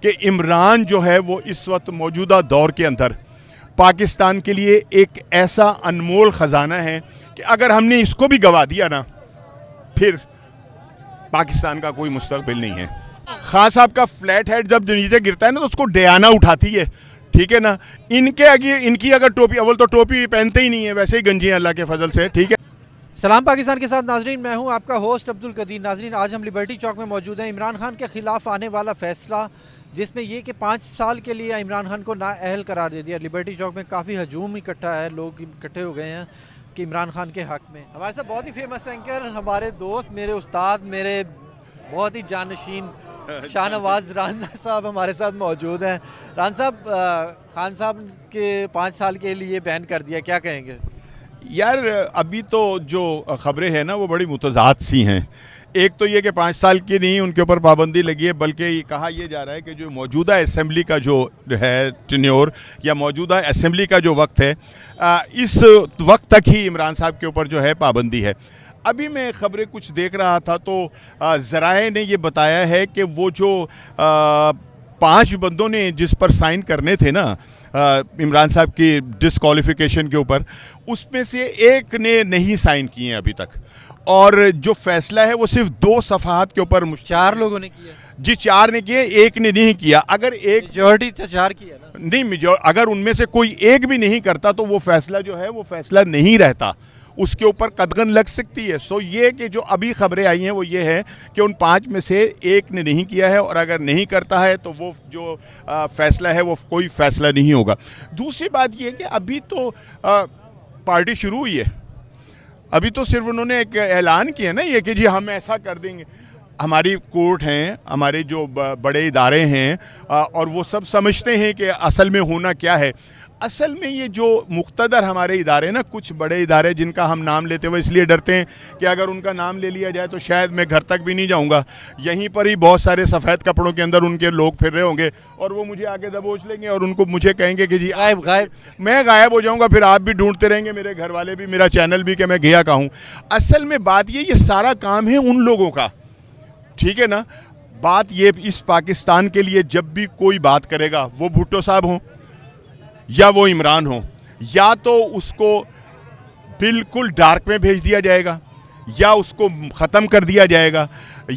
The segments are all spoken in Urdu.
کہ عمران جو ہے وہ اس وقت موجودہ دور کے اندر پاکستان کے لیے ایک ایسا انمول خزانہ ہے کہ اگر ہم نے اس کو بھی گوا دیا نا پھر پاکستان کا کوئی مستقبل نہیں ہے۔ خان صاحب کا فلیٹ ہیڈ جب نیچے گرتا ہے نا تو اس کو ڈیانا اٹھاتی ہے، ٹھیک ہے نا۔ ان کی اگر ٹوپی، اول تو ٹوپی پہنتے ہی نہیں ہے، ویسے ہی گنجی ہیں اللہ کے فضل سے، ٹھیک ہے۔ سلام پاکستان کے ساتھ ناظرین، میں ہوں آپ کا ہوسٹ عبدالقدیر۔ ناظرین، آج ہم لبرٹی چوک میں موجود ہیں۔ عمران خان کے خلاف آنے والا فیصلہ جس میں یہ کہ 5 سال کے لیے عمران خان کو نااہل قرار دے دیا۔ لبرٹی چوک میں کافی ہجوم اکٹھا ہے، لوگ اکٹھے ہو گئے ہیں کہ عمران خان کے حق میں۔ ہمارے ساتھ بہت ہی فیمس اینکر، ہمارے دوست، میرے استاد، میرے بہت ہی جانشین شاہ نواز رانا صاحب ہمارے ساتھ موجود ہیں۔ رانا صاحب، خان صاحب کے 5 سال کے لیے بین کر دیا، کیا کہیں گے؟ یار ابھی تو جو خبریں ہیں نا وہ بڑی متضاد سی ہیں۔ ایک تو یہ کہ 5 سال کی نہیں ان کے اوپر پابندی لگی ہے، بلکہ یہ کہا یہ جا رہا ہے کہ جو موجودہ اسمبلی کا جو ہے ٹینیور یا موجودہ اسمبلی کا جو وقت ہے، اس وقت تک ہی عمران صاحب کے اوپر جو ہے پابندی ہے۔ ابھی میں خبریں کچھ دیکھ رہا تھا تو ذرائع نے یہ بتایا ہے کہ وہ جو 5 بندوں نے جس پر سائن کرنے تھے نا عمران صاحب کی ڈسکوالیفیکیشن کے اوپر، اس میں سے ایک نے نہیں سائن کیے ہیں ابھی تک، اور جو فیصلہ ہے وہ صرف 2 صفحات کے اوپر 4 لوگوں نے کیا جی، 4 نے کیے، ایک نے نہیں کیا۔ اگر ایک میجورٹی تو 4 کیا نا، نہیں، اگر ان میں سے کوئی ایک بھی نہیں کرتا تو وہ فیصلہ جو ہے وہ فیصلہ نہیں رہتا، اس کے اوپر قدغن لگ سکتی ہے۔ سو یہ کہ جو ابھی خبریں آئی ہیں وہ یہ ہے کہ ان 5 میں سے ایک نے نہیں کیا ہے، اور اگر نہیں کرتا ہے تو وہ جو فیصلہ ہے وہ کوئی فیصلہ نہیں ہوگا۔ دوسری بات یہ کہ ابھی تو پارٹی شروع ہوئی ہے، ابھی تو صرف انہوں نے ایک اعلان کیا نا یہ کہ جی ہم ایسا کر دیں گے۔ ہماری کورٹ ہیں، ہمارے جو بڑے ادارے ہیں، اور وہ سب سمجھتے ہیں کہ اصل میں ہونا کیا ہے۔ اصل میں یہ جو مقتدر ہمارے ادارے نا، کچھ بڑے ادارے جن کا ہم نام لیتے ہوئے اس لیے ڈرتے ہیں کہ اگر ان کا نام لے لیا جائے تو شاید میں گھر تک بھی نہیں جاؤں گا، یہیں پر ہی بہت سارے سفید کپڑوں کے اندر ان کے لوگ پھر رہے ہوں گے اور وہ مجھے آگے دبوچ لیں گے اور ان کو مجھے کہیں گے کہ جی غائب میں غائب ہو جاؤں گا، پھر آپ بھی ڈھونڈتے رہیں گے، میرے گھر والے بھی، میرا چینل بھی، کہ میں گیا کہاں ہوں۔ اصل میں بات یہ سارا کام ہے ان لوگوں کا، ٹھیک ہے نا۔ بات یہ اس پاکستان کے لیے جب بھی کوئی بات کرے گا، وہ بھٹو صاحب ہوں یا وہ عمران ہوں، یا تو اس کو بالکل ڈارک میں بھیج دیا جائے گا، یا اس کو ختم کر دیا جائے گا،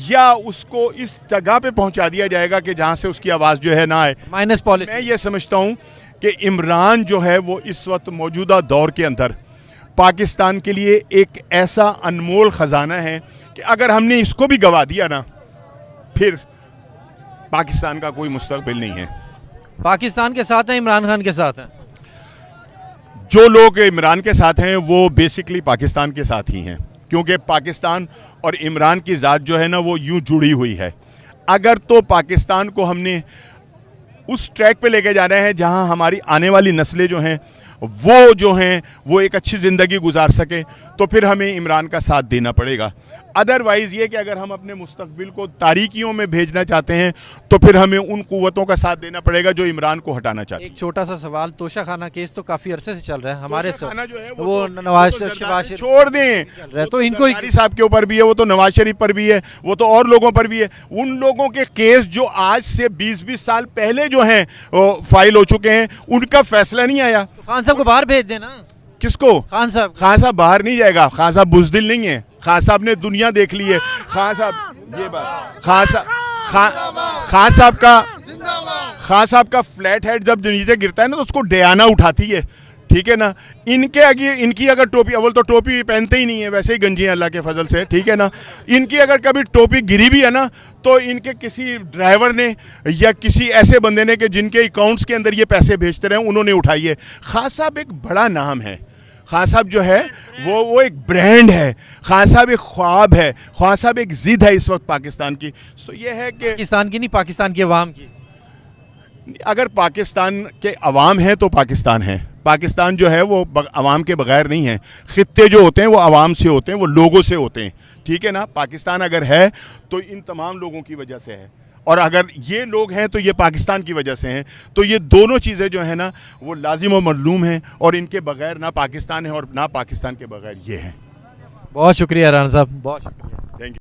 یا اس کو اس جگہ پہ پہنچا دیا جائے گا کہ جہاں سے اس کی آواز جو ہے نہ آئے۔ Minus policy. میں یہ سمجھتا ہوں کہ عمران جو ہے وہ اس وقت موجودہ دور کے اندر پاکستان کے لیے ایک ایسا انمول خزانہ ہے کہ اگر ہم نے اس کو بھی گوا دیا نا پھر پاکستان کا کوئی مستقبل نہیں ہے۔ پاکستان کے ساتھ ہیں، عمران خان کے ساتھ ہیں؟ جو لوگ عمران کے ساتھ ہیں وہ بیسکلی پاکستان کے ساتھ ہی ہیں، کیونکہ پاکستان اور عمران کی ذات جو ہے نا وہ یوں جڑی ہوئی ہے۔ اگر تو پاکستان کو ہم نے اس ٹریک پہ لے کے جانا ہے جہاں ہماری آنے والی نسلیں جو ہیں وہ ایک اچھی زندگی گزار سکیں، تو پھر ہمیں عمران کا ساتھ دینا پڑے گا۔ ادروائز یہ کہ اگر ہم اپنے مستقبل کو تاریکیوں میں بھیجنا چاہتے ہیں تو پھر ہمیں ان قوتوں کا ساتھ دینا پڑے گا جو عمران کو ہٹانا چاہتے ہیں۔ ایک چھوٹا سا سوال، توشہ خانہ کیس تو کافی عرصے سے چل رہا ہے ہمارے توشہ خانہ جو ہے وہ نواز شریف چھوڑ دیں، تو ان کو زرداری صاحب کے اوپر بھی ہے، وہ تو نواز شریف پر بھی ہے، وہ تو اور لوگوں پر بھی ہے۔ ان لوگوں کے کیس جو آج سے 20 سال پہلے جو ہیں فائل ہو چکے ہیں، ان کا فیصلہ نہیں آیا۔ خان صاحب کو باہر بھیج دینا۔ کس کو؟ خان صاحب باہر نہیں جائے گا، خان صاحب بزدل نہیں ہے، خان صاحب نے دنیا دیکھ لی ہے۔ خان صاحب کا فلیٹ ہیڈ جب نیچے گرتا ہے نا تو اس کو ڈیانا اٹھاتی ہے، ٹھیک ہے نا۔ ان کی اگر ٹوپی، اول تو ٹوپی پہنتے ہی نہیں ہے، ویسے ہی گنجی ہیں اللہ کے فضل سے، ٹھیک ہے نا۔ ان کی اگر کبھی ٹوپی گری بھی ہے نا تو ان کے کسی ڈرائیور نے یا کسی ایسے بندے نے کہ جن کے اکاؤنٹس کے اندر یہ پیسے بھیجتے رہے انہوں نے اٹھائی ہے۔ خان صاحب ایک بڑا نام ہے، خان صاحب جو ہے وہ ایک برانڈ ہے، خان صاحب ایک خواب ہے، خان صاحب ایک ضد ہے اس وقت پاکستان کی۔ سو یہ ہے کہ پاکستان کی نہیں، پاکستان کی عوام کی۔ اگر پاکستان کے عوام ہیں تو پاکستان ہے، پاکستان جو ہے وہ عوام کے بغیر نہیں ہے۔ خطے جو ہوتے ہیں وہ عوام سے ہوتے ہیں، وہ لوگوں سے ہوتے ہیں، ٹھیک ہے نا۔ پاکستان اگر ہے تو ان تمام لوگوں کی وجہ سے ہے، اور اگر یہ لوگ ہیں تو یہ پاکستان کی وجہ سے ہیں۔ تو یہ دونوں چیزیں جو ہیں نا وہ لازم و مطلوب ہیں، اور ان کے بغیر نہ پاکستان ہے اور نہ پاکستان کے بغیر یہ ہیں۔ بہت شکریہ رانا صاحب، بہت شکریہ۔ Thank you.